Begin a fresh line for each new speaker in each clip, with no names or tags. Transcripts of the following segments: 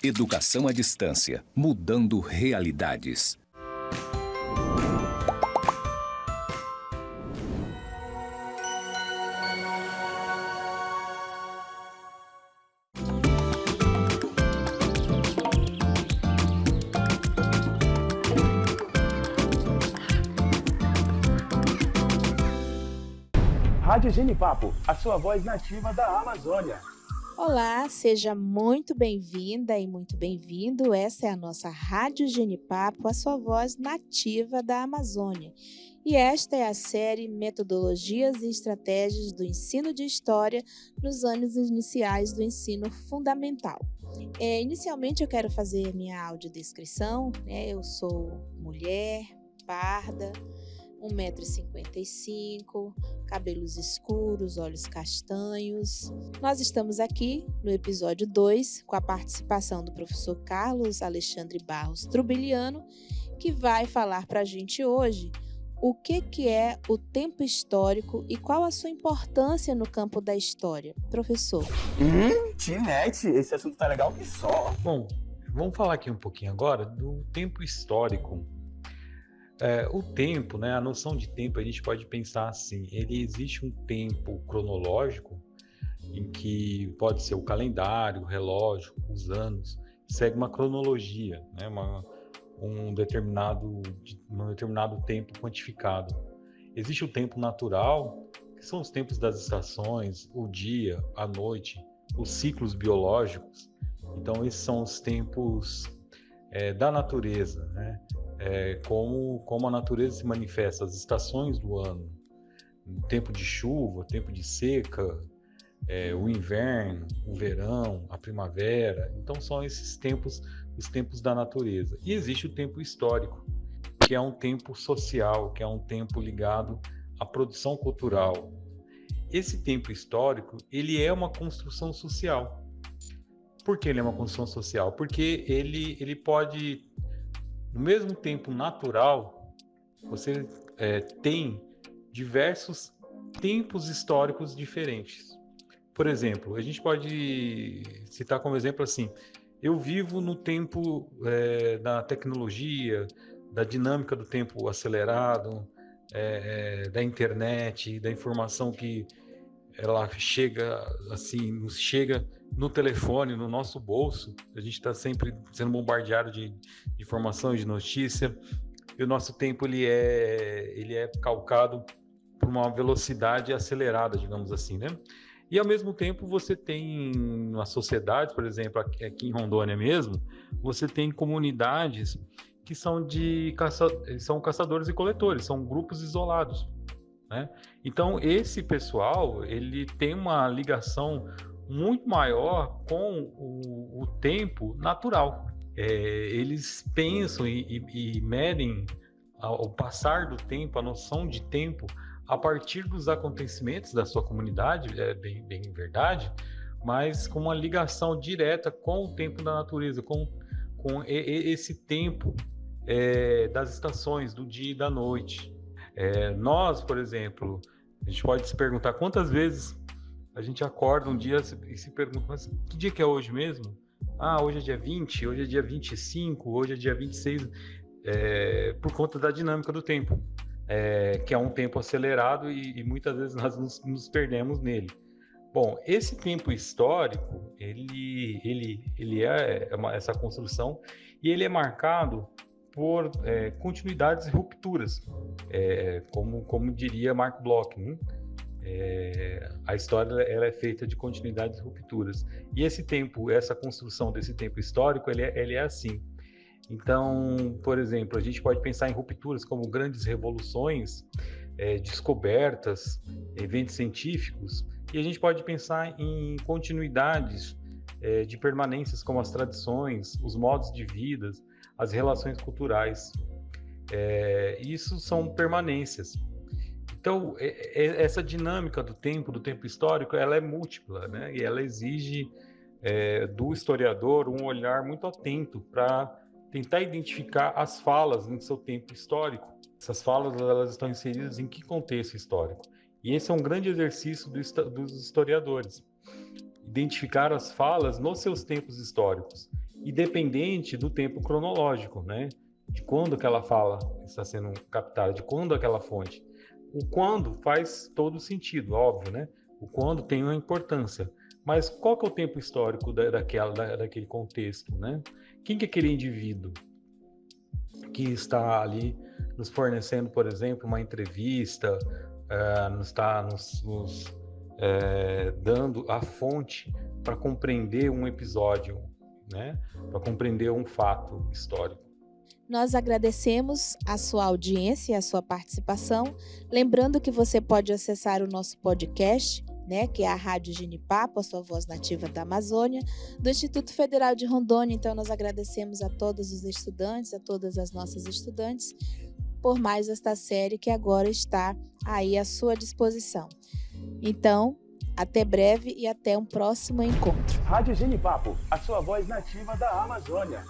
Educação à distância, mudando realidades.
Rádio Genipapo, a sua voz nativa da Amazônia.
Olá, seja muito bem-vinda e muito bem-vindo. Essa é a nossa Rádio Genipapo, a sua voz nativa da Amazônia. E esta é a série Metodologias e Estratégias do Ensino de História nos anos iniciais do ensino fundamental. Inicialmente eu quero fazer minha audiodescrição, Eu sou mulher, parda, 1,55 m, cabelos escuros, olhos castanhos. Nós estamos aqui no episódio 2 com a participação do professor Carlos Alexandre Barros Trubiliano, que vai falar para a gente hoje o que é o tempo histórico e qual a sua importância no campo da história. Professor.
Tinete, esse assunto tá legal que só.
Bom, vamos falar aqui um pouquinho agora do tempo histórico. O tempo, a noção de tempo, a gente pode pensar assim, existe um tempo cronológico, em que pode ser o calendário, o relógio, os anos, segue uma cronologia, um determinado tempo quantificado. Existe o tempo natural, que são os tempos das estações, o dia, a noite, os ciclos biológicos. Então, esses são os tempos da natureza, como a natureza se manifesta, as estações do ano, o tempo de chuva, o tempo de seca, o inverno, o verão, a primavera. Então são esses tempos, os tempos da natureza. E existe o tempo histórico, que é um tempo social, que é um tempo ligado à produção cultural. Esse tempo histórico, ele é uma construção social. Por que ele é uma construção social? Porque ele pode, no mesmo tempo natural, você tem diversos tempos históricos diferentes. Por exemplo, a gente pode citar como exemplo assim, eu vivo no tempo da tecnologia, da dinâmica do tempo acelerado, da internet, da informação que ela chega assim, nos chega no telefone, no nosso bolso. A gente está sempre sendo bombardeado de informação, de notícia, e o nosso tempo ele é calcado por uma velocidade acelerada, digamos assim, E ao mesmo tempo você tem na sociedade, por exemplo, aqui em Rondônia mesmo, você tem comunidades que são são caçadores e coletores, são grupos isolados, Então esse pessoal ele tem uma ligação muito maior com o tempo natural. Eles pensam e medem ao passar do tempo, a noção de tempo, a partir dos acontecimentos da sua comunidade, bem verdade, mas com uma ligação direta com o tempo da natureza, com esse tempo das estações, do dia e da noite. Nós, por exemplo, a gente pode se perguntar quantas vezes a gente acorda um dia e se pergunta, mas que dia que é hoje mesmo? Hoje é dia 20, hoje é dia 25, hoje é dia 26, por conta da dinâmica do tempo, que é um tempo acelerado e muitas vezes nós nos perdemos nele. Bom, esse tempo histórico, ele essa construção, e ele é marcado por continuidades e rupturas, como diria Marc Bloch, a história ela é feita de continuidades e rupturas. E esse tempo, essa construção desse tempo histórico, ele é assim. Então, por exemplo, a gente pode pensar em rupturas como grandes revoluções, descobertas, eventos científicos, e a gente pode pensar em continuidades de permanências como as tradições, os modos de vida, as relações culturais. Isso são permanências. Então, essa dinâmica do tempo histórico, ela é múltipla, E ela exige do historiador um olhar muito atento para tentar identificar as falas no seu tempo histórico. Essas falas, elas estão inseridas em que contexto histórico? E esse é um grande exercício dos historiadores. Identificar as falas nos seus tempos históricos independente do tempo cronológico, né? De quando aquela fala está sendo captada, de quando aquela fonte. O quando faz todo sentido, óbvio, né? O quando tem uma importância. Mas qual que é o tempo histórico daquele contexto, né? Quem que é aquele indivíduo que está ali nos fornecendo, por exemplo, uma entrevista, está nos dando a fonte para compreender um episódio, né? Para compreender um fato histórico.
Nós agradecemos a sua audiência e a sua participação. Lembrando que você pode acessar o nosso podcast, né, que é a Rádio Genipapo, a sua voz nativa da Amazônia, do Instituto Federal de Rondônia. Então, nós agradecemos a todos os estudantes, a todas as nossas estudantes, por mais esta série que agora está aí à sua disposição. Então, até breve e até um próximo encontro.
Rádio Genipapo, a sua voz nativa da Amazônia.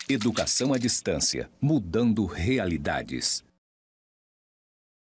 Educação à distância, mudando realidades.